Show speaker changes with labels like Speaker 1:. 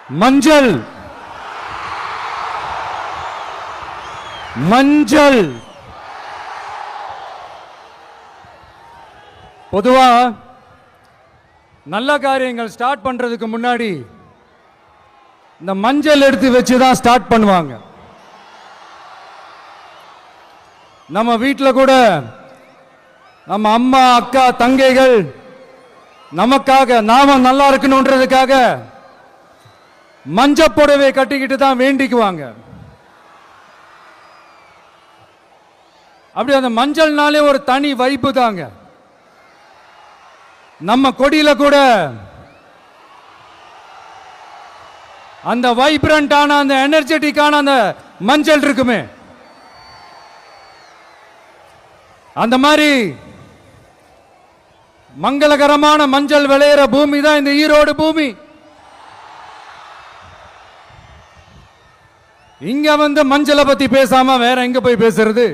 Speaker 1: மஞ்சள் மஞ்சள் பொதுவா நல்ல காரியங்கள் ஸ்டார்ட் பண்றதுக்கு முன்னாடி இந்த மஞ்சள் எடுத்து வச்சு தான் ஸ்டார்ட் பண்ணுவாங்க. நம்ம வீட்டில் கூட நம்ம அம்மா அக்கா தங்கைகள் நமக்காக நாம நல்லா இருக்கணும்ன்றதுக்காக மஞ்சள் புடவை கட்டிக்கிட்டு தான் வேண்டிக்குவாங்க. அப்படி அந்த மஞ்சள்னாலே ஒரு தனி வைப்பு தாங்க. நம்ம கொடியில கூட அந்த வைப்ரண்டான அந்த எனர்ஜெட்டிக்கான அந்த மஞ்சள் இருக்குமே, அந்த மாதிரி மங்களகரமான மஞ்சள் விளையிற பூமி தான் இந்த ஈரோடு பூமி. இங்க வந்து மஞ்சளை பத்தி பேசாம வேற எங்க போய் பேசுறது?